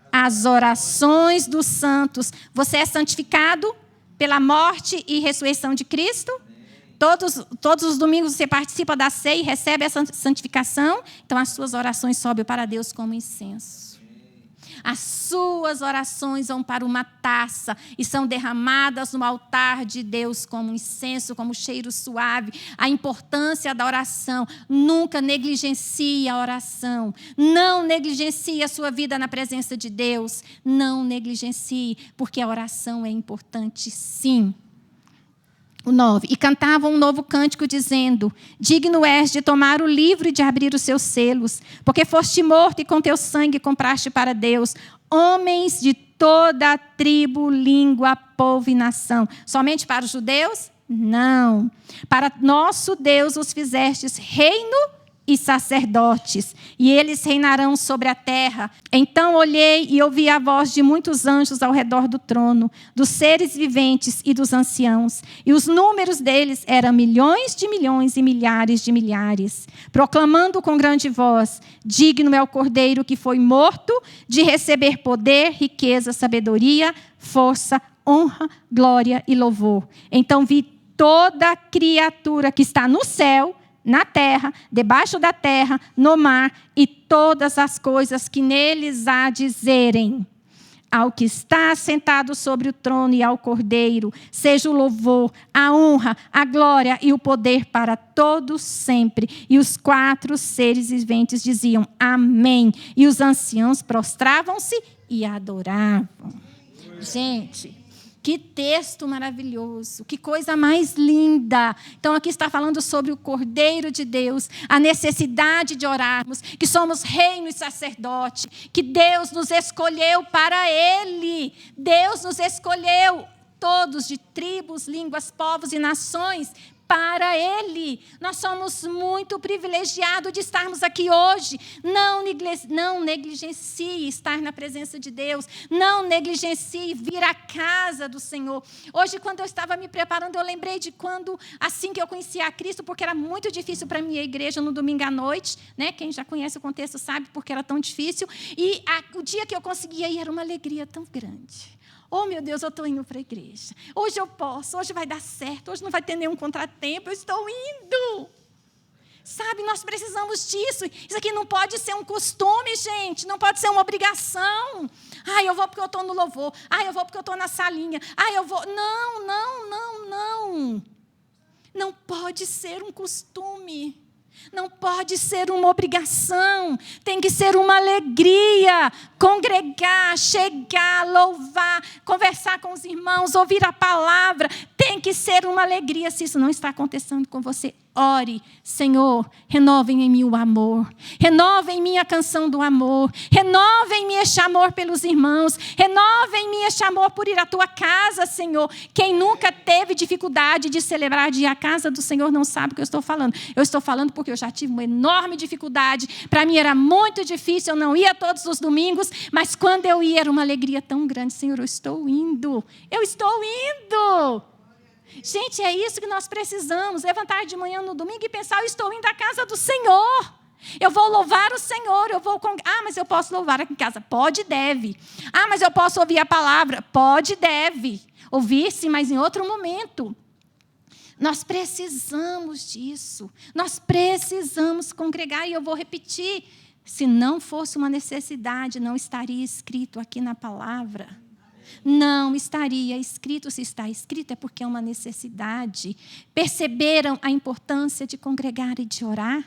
As orações dos santos. Você é santificado pela morte e ressurreição de Cristo? Todos os domingos você participa da ceia e recebe essa santificação. Então as suas orações sobem para Deus como incenso. As suas orações vão para uma taça e são derramadas no altar de Deus como incenso, como cheiro suave. A importância da oração. Nunca negligencie a oração. Não negligencie a sua vida na presença de Deus. Não negligencie, porque a oração é importante, sim. O 9. E cantavam um novo cântico, dizendo: digno és de tomar o livro e de abrir os seus selos, porque foste morto e com teu sangue compraste para Deus homens de toda a tribo, língua, povo e nação. Somente para os judeus? Não. Para nosso Deus os fizestes reino e sacerdotes, e eles reinarão sobre a terra. Então olhei e ouvi a voz de muitos anjos ao redor do trono, dos seres viventes e dos anciãos, e os números deles eram milhões de milhões e milhares de milhares, proclamando com grande voz: digno é o Cordeiro que foi morto de receber poder, riqueza, sabedoria, força, honra, glória e louvor. Então vi toda criatura que está no céu, na terra, debaixo da terra, no mar, e todas as coisas que neles há dizerem: ao que está sentado sobre o trono e ao Cordeiro, seja o louvor, a honra, a glória e o poder para todos sempre. E os 4 seres viventes diziam: amém. E os anciãos prostravam-se e adoravam. Gente, que texto maravilhoso, que coisa mais linda. Então aqui está falando sobre o Cordeiro de Deus, a necessidade de orarmos, que somos reino e sacerdote, que Deus nos escolheu para Ele. Deus nos escolheu, todos de tribos, línguas, povos e nações, para Ele. Nós somos muito privilegiados de estarmos aqui hoje. Não negligencie estar na presença de Deus. Não negligencie vir à casa do Senhor. Hoje, quando eu estava me preparando, eu lembrei de quando, assim que eu conhecia a Cristo, porque era muito difícil para a minha igreja no domingo à noite, né? Quem já conhece o contexto sabe porque era tão difícil. E o dia que eu conseguia ir era uma alegria tão grande. Oh, meu Deus, eu estou indo para a igreja. Hoje eu posso, hoje vai dar certo, hoje não vai ter nenhum contratempo, eu estou indo. Sabe, nós precisamos disso. Isso aqui não pode ser um costume, gente, não pode ser uma obrigação. Eu vou porque eu estou no louvor. Eu vou porque eu estou na salinha. Eu vou. Não. Não pode ser um costume. Não pode ser uma obrigação, tem que ser uma alegria Congregar, chegar, louvar, conversar com os irmãos, ouvir a palavra, tem que ser uma alegria. Se isso não está acontecendo com você, ore. Senhor, renova em mim o amor. Renova em mim a canção do amor. Renova em mim este amor pelos irmãos. Renova em mim este amor por ir à tua casa, Senhor. Quem nunca teve dificuldade de celebrar de ir à casa do Senhor não sabe o que eu estou falando. Eu estou falando porque eu já tive uma enorme dificuldade. Para mim era muito difícil, eu não ia todos os domingos, mas quando eu ia era uma alegria tão grande. Senhor, eu estou indo. Eu estou indo. Gente, é isso que nós precisamos. Levantar de manhã no domingo e pensar, eu estou indo à casa do Senhor. Eu vou louvar o Senhor. Mas eu posso louvar aqui em casa? Pode e deve. Mas eu posso ouvir a palavra? Pode e deve. Ouvir sim, mas em outro momento. Nós precisamos disso. Nós precisamos congregar. E eu vou repetir. Se não fosse uma necessidade, não estaria escrito aqui na palavra. Não estaria escrito. Se está escrito é porque é uma necessidade. Perceberam a importância de congregar e de orar?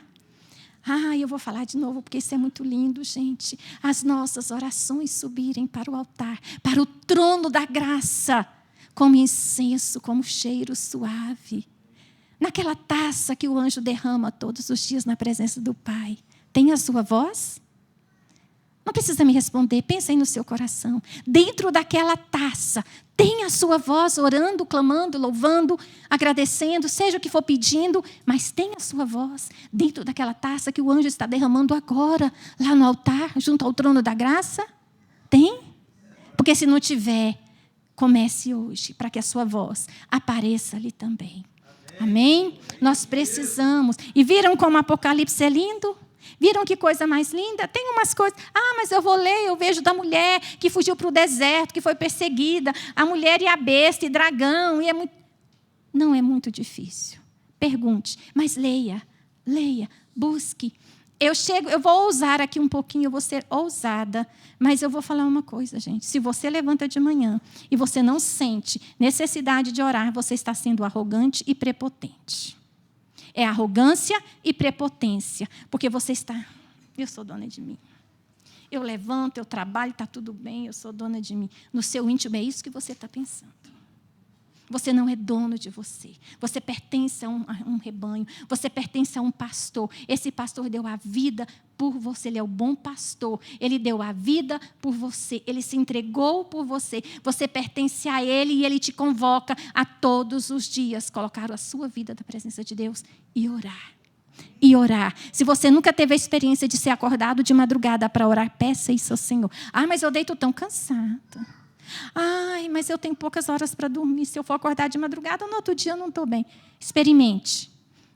Eu vou falar de novo porque isso é muito lindo, gente. As nossas orações subirem para o altar, para o trono da graça, como incenso, como cheiro suave. Naquela taça que o anjo derrama todos os dias na presença do Pai. Tem a sua voz? Não precisa me responder, pensa aí no seu coração. Dentro daquela taça, tem a sua voz orando, clamando, louvando, agradecendo, seja o que for pedindo, mas tem a sua voz dentro daquela taça que o anjo está derramando agora, lá no altar, junto ao trono da graça? Tem? Porque se não tiver, comece hoje, para que a sua voz apareça ali também. Amém? Nós precisamos. E viram como o Apocalipse é lindo? Viram que coisa mais linda? Tem umas coisas. Mas eu vou ler, eu vejo da mulher que fugiu para o deserto, que foi perseguida. A mulher e a besta e dragão. Não é muito difícil. Pergunte, mas leia, busque. Eu vou ousar aqui um pouquinho, eu vou ser ousada, mas eu vou falar uma coisa, gente. Se você levanta de manhã e você não sente necessidade de orar, você está sendo arrogante e prepotente. É arrogância e prepotência, porque você está... Eu sou dona de mim. Eu levanto, eu trabalho, está tudo bem, eu sou dona de mim. No seu íntimo é isso que você está pensando. Você não é dono de você. Você pertence a um rebanho. Você pertence a um pastor. Esse pastor deu a vida por você. Ele é o bom pastor. Ele deu a vida por você. Ele se entregou por você. Você pertence a ele e ele te convoca a todos os dias colocar a sua vida na presença de Deus e orar. E orar. Se você nunca teve a experiência de ser acordado de madrugada para orar, peça isso ao Senhor. Mas eu deito tão cansado. Mas eu tenho poucas horas para dormir. Se eu for acordar de madrugada, no outro dia eu não estou bem. Experimente.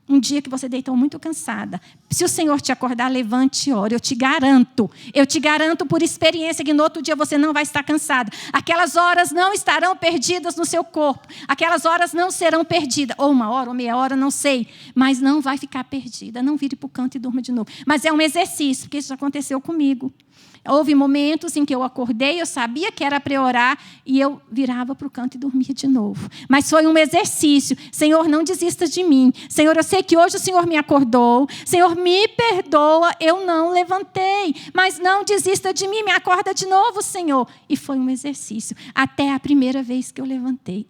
Um dia que você deitou muito cansada. Se o Senhor te acordar, levante e ore. Eu te garanto por experiência que no outro dia você não vai estar cansada. Aquelas horas não estarão perdidas no seu corpo. Aquelas horas não serão perdidas. Ou 1 hora, ou meia hora, não sei. Mas não vai ficar perdida. Não vire para o canto e durma de novo. Mas é um exercício, porque isso já aconteceu comigo. Houve momentos em que eu acordei, eu sabia que era para orar, e eu virava para o canto e dormia de novo. Mas foi um exercício. Senhor, não desista de mim. Senhor, eu sei que hoje o Senhor me acordou. Senhor, me perdoa, eu não levantei. Mas não desista de mim, me acorda de novo, Senhor. E foi um exercício, até a primeira vez que eu levantei.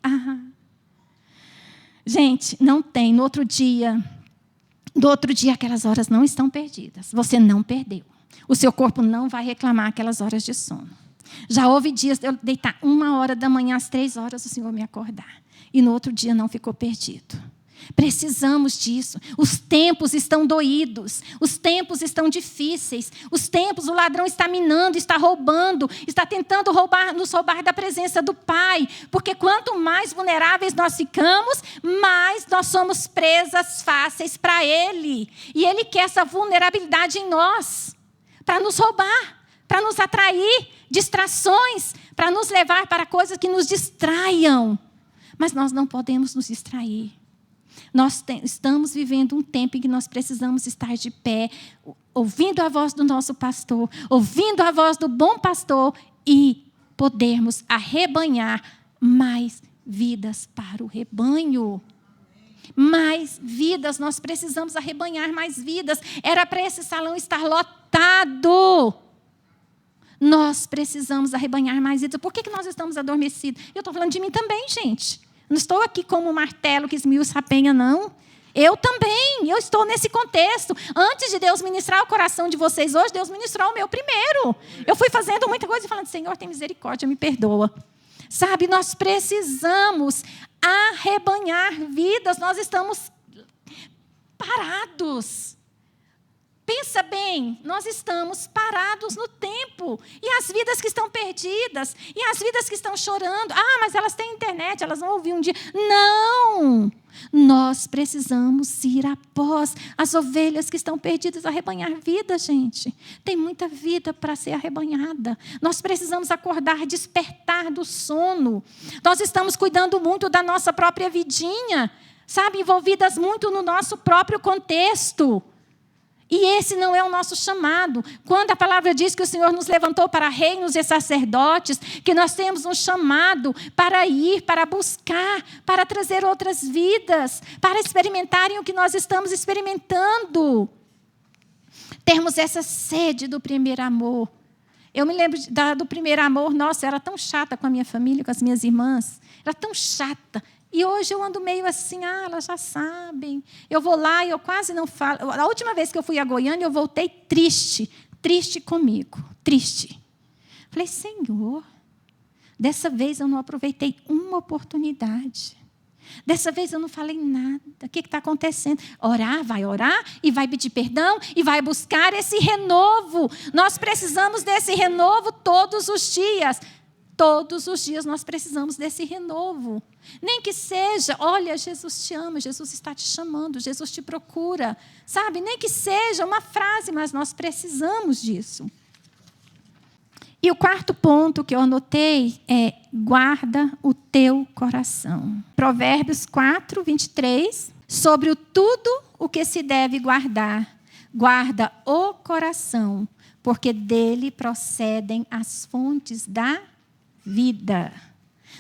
Gente, não tem. No outro dia, aquelas horas não estão perdidas. Você não perdeu. O seu corpo não vai reclamar aquelas horas de sono. Já houve dias de eu deitar 1 hora da manhã, às 3 horas, o Senhor me acordar. E no outro dia não ficou perdido. Precisamos disso. Os tempos estão doídos. Os tempos estão difíceis. Os tempos, o ladrão está minando, está roubando, está tentando nos roubar da presença do Pai. Porque quanto mais vulneráveis nós ficamos, mais nós somos presas fáceis para Ele. E Ele quer essa vulnerabilidade em nós. Para nos roubar, para nos atrair, distrações, para nos levar para coisas que nos distraiam. Mas nós não podemos nos distrair. Nós estamos vivendo um tempo em que nós precisamos estar de pé, ouvindo a voz do nosso pastor, ouvindo a voz do bom pastor e podermos arrebanhar mais vidas para o rebanho. Mais vidas, nós precisamos arrebanhar mais vidas. Era para esse salão estar lotado. Nós precisamos arrebanhar mais vidas. Por que nós estamos adormecidos? Eu estou falando de mim também, gente. Não estou aqui como um martelo que esmiuça a penha, não. Eu também, eu estou nesse contexto. Antes de Deus ministrar o coração de vocês hoje, Deus ministrou o meu primeiro. Eu fui fazendo muita coisa e falando, Senhor, tem misericórdia, me perdoa. Sabe, nós precisamos arrebanhar vidas. Nós estamos parados. Pensa bem, nós estamos parados no tempo. E as vidas que estão perdidas, e as vidas que estão chorando. Ah, mas elas têm internet, elas vão ouvir um dia. Não! Nós precisamos ir após as ovelhas que estão perdidas, arrebanhar vida, gente. Tem muita vida para ser arrebanhada. Nós precisamos acordar, despertar do sono. Nós estamos cuidando muito da nossa própria vidinha, sabe? Envolvidas muito no nosso próprio contexto. E esse não é o nosso chamado. Quando a palavra diz que o Senhor nos levantou para reinos e sacerdotes, que nós temos um chamado para ir, para buscar, para trazer outras vidas, para experimentarem o que nós estamos experimentando. Termos essa sede do primeiro amor. Eu me lembro do primeiro amor, nossa, eu era tão chata com a minha família, com as minhas irmãs. Era tão chata. E hoje eu ando meio assim, elas já sabem. Eu vou lá e eu quase não falo. A última vez que eu fui a Goiânia, eu voltei triste comigo, triste. Falei, Senhor, dessa vez eu não aproveitei uma oportunidade. Dessa vez eu não falei nada. O que está acontecendo? Vai orar e vai pedir perdão e vai buscar esse renovo. Nós precisamos desse renovo todos os dias. Todos os dias nós precisamos desse renovo. Nem que seja, olha, Jesus te ama, Jesus está te chamando, Jesus te procura. Sabe, nem que seja uma frase, mas nós precisamos disso. E o quarto ponto que eu anotei é, guarda o teu coração. Provérbios 4, 23, sobre tudo o que se deve guardar, guarda o coração, porque dele procedem as fontes da vida.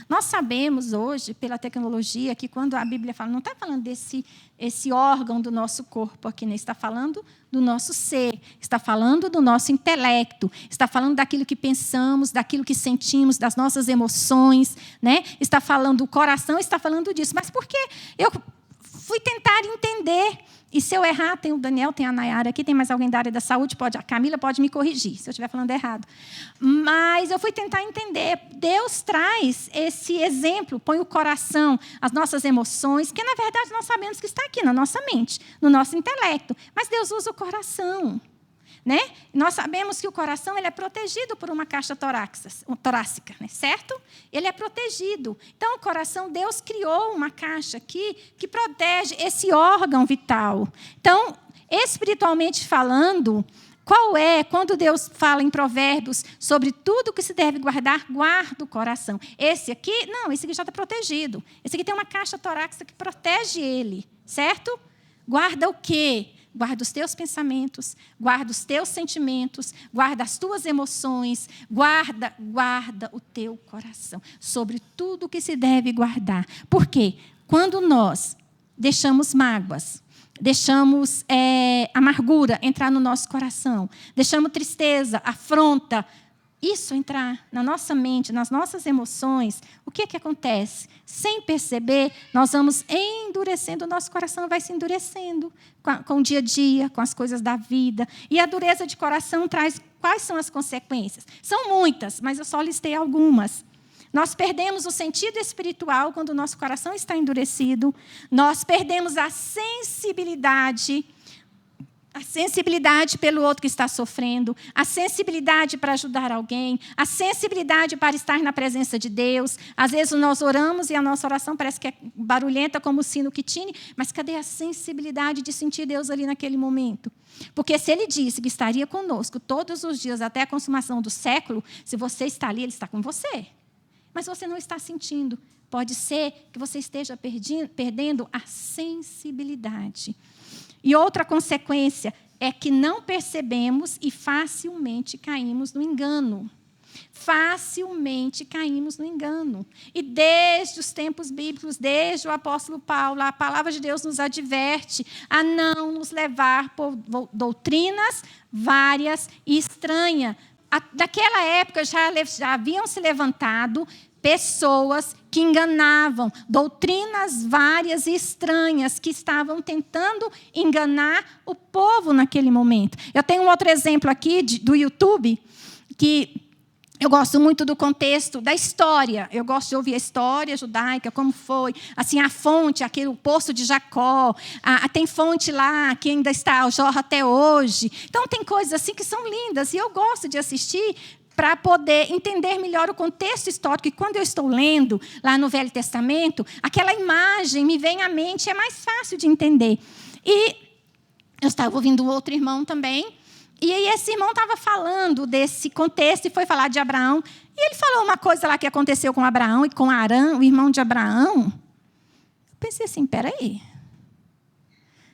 Nós sabemos hoje, pela tecnologia, que quando a Bíblia fala, não está falando esse órgão do nosso corpo aqui, né? Está falando do nosso ser, está falando do nosso intelecto, está falando daquilo que pensamos, daquilo que sentimos, das nossas emoções, né? Está falando do coração, está falando disso. Mas por que eu fui tentar entender? E se eu errar, tem o Daniel, tem a Nayara aqui, tem mais alguém da área da saúde, a Camila pode me corrigir, se eu estiver falando errado. Mas eu fui tentar entender. Deus traz esse exemplo, põe o coração, as nossas emoções, que, na verdade, nós sabemos que está aqui na nossa mente, no nosso intelecto. Mas Deus usa o coração. Né? Nós sabemos que o coração ele é protegido por uma caixa torácica, né? Certo? Ele é protegido. Então, o coração, Deus criou uma caixa aqui que protege esse órgão vital. Então, espiritualmente falando, quando Deus fala em Provérbios sobre tudo que se deve guardar, guarda o coração. Esse aqui já está protegido. Esse aqui tem uma caixa torácica que protege ele, certo? Guarda o quê? Guarda os teus pensamentos, guarda os teus sentimentos, guarda as tuas emoções, guarda o teu coração. Sobre tudo que se deve guardar. Por quê? Quando nós deixamos mágoas, deixamos amargura entrar no nosso coração, deixamos tristeza, afronta, isso entrar na nossa mente, nas nossas emoções, o que acontece? Sem perceber, nós vamos endurecendo, o nosso coração vai se endurecendo com o dia a dia, com as coisas da vida. E a dureza de coração traz quais são as consequências? São muitas, mas eu só listei algumas. Nós perdemos o sentido espiritual quando o nosso coração está endurecido. Nós perdemos a sensibilidade pelo outro que está sofrendo, a sensibilidade para ajudar alguém, a sensibilidade para estar na presença de Deus. Às vezes nós oramos e a nossa oração parece que é barulhenta como o sino que tine, mas cadê a sensibilidade de sentir Deus ali naquele momento? Porque se Ele disse que estaria conosco todos os dias até a consumação do século, se você está ali, Ele está com você. Mas você não está sentindo. Pode ser que você esteja perdendo a sensibilidade. E outra consequência é que não percebemos e facilmente caímos no engano. Facilmente caímos no engano. E desde os tempos bíblicos, desde o apóstolo Paulo, a palavra de Deus nos adverte a não nos levar por doutrinas várias e estranhas, Naquela época já haviam se levantado pessoas que enganavam, doutrinas várias e estranhas que estavam tentando enganar o povo naquele momento. Eu tenho um outro exemplo aqui do YouTube, que eu gosto muito do contexto da história. Eu gosto de ouvir a história judaica, como foi, assim, a fonte, o poço de Jacó. Tem fonte lá que ainda jorra até hoje. Então, tem coisas assim que são lindas, e eu gosto de assistir para poder entender melhor o contexto histórico. E quando eu estou lendo lá no Velho Testamento, aquela imagem me vem à mente, é mais fácil de entender. E eu estava ouvindo um outro irmão também, e aí esse irmão estava falando desse contexto e foi falar de Abraão. E ele falou uma coisa lá que aconteceu com Abraão e com Arã, o irmão de Abraão. Eu pensei assim, peraí.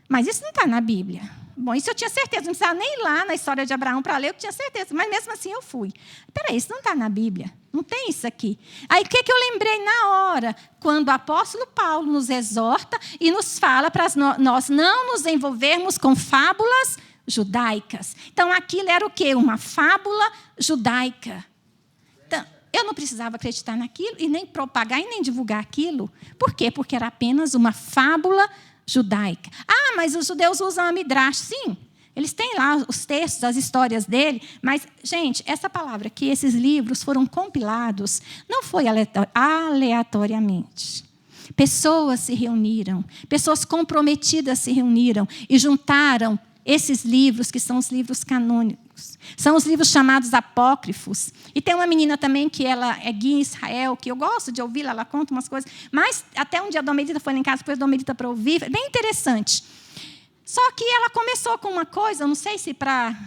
Mas isso não está na Bíblia. Bom, isso eu tinha certeza, não precisava nem ir lá na história de Abraão para ler, eu tinha certeza. Mas mesmo assim eu fui. Peraí, isso não está na Bíblia. Não tem isso aqui. Aí o que eu lembrei na hora? Quando o apóstolo Paulo nos exorta e nos fala para nós não nos envolvermos com fábulas judaicas. Então, aquilo era o quê? Uma fábula judaica. Então, eu não precisava acreditar naquilo e nem propagar e nem divulgar aquilo. Por quê? Porque era apenas uma fábula judaica. Mas os judeus usam a Midrash. Sim, eles têm lá os textos, as histórias dele. Mas, gente, essa palavra aqui, esses livros foram compilados, não foi aleatoriamente. Pessoas se reuniram, pessoas comprometidas se reuniram e juntaram esses livros, que são os livros canônicos. São os livros chamados apócrifos. E tem uma menina também que ela é guia em Israel, que eu gosto de ouvi-la, ela conta umas coisas. Mas até um dia a Dom Medita foi lá em casa, depois a Dom Medita para ouvir. Bem interessante. Só que ela começou com uma coisa, eu não sei se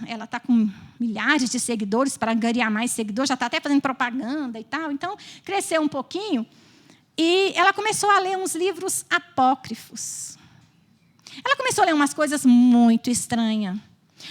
ela está com milhares de seguidores, para angariar mais seguidores, já está até fazendo propaganda e tal. Então, cresceu um pouquinho. E ela começou a ler uns livros apócrifos. Ela começou a ler umas coisas muito estranhas,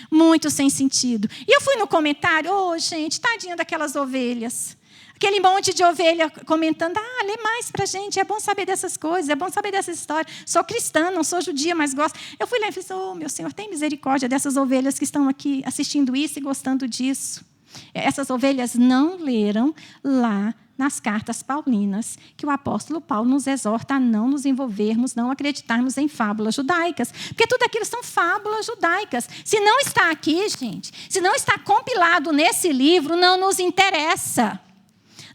muito sem sentido. E eu fui no comentário, gente, tadinha daquelas ovelhas. Aquele monte de ovelha comentando, lê mais para a gente, é bom saber dessas coisas, é bom saber dessas histórias. Sou cristã, não sou judia, mas gosto. Eu fui lá e falei, meu Senhor, tem misericórdia dessas ovelhas que estão aqui assistindo isso e gostando disso. Essas ovelhas não leram lá nas cartas paulinas, que o apóstolo Paulo nos exorta a não nos envolvermos, não acreditarmos em fábulas judaicas. Porque tudo aquilo são fábulas judaicas. Se não está aqui, gente, se não está compilado nesse livro, não nos interessa.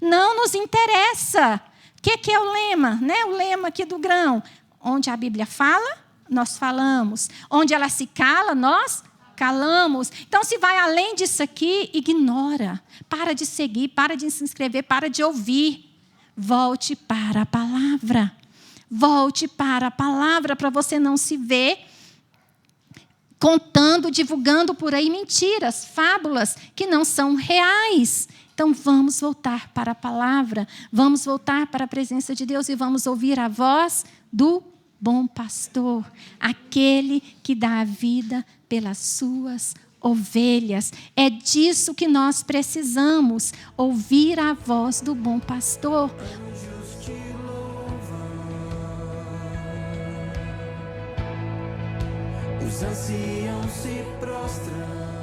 Não nos interessa. O que é o lema? Né? O lema aqui do grão. Onde a Bíblia fala, nós falamos. Onde ela se cala, nós calamos. Então, se vai além disso aqui, ignora. Para de seguir, para de se inscrever, para de ouvir. Volte para a palavra. Volte para a palavra para você não se ver contando, divulgando por aí mentiras, fábulas que não são reais. Então, vamos voltar para a palavra, vamos voltar para a presença de Deus e vamos ouvir a voz do bom pastor, aquele que dá a vida pelas suas ovelhas. É disso que nós precisamos, ouvir a voz do bom pastor. Os anciãos se prostram.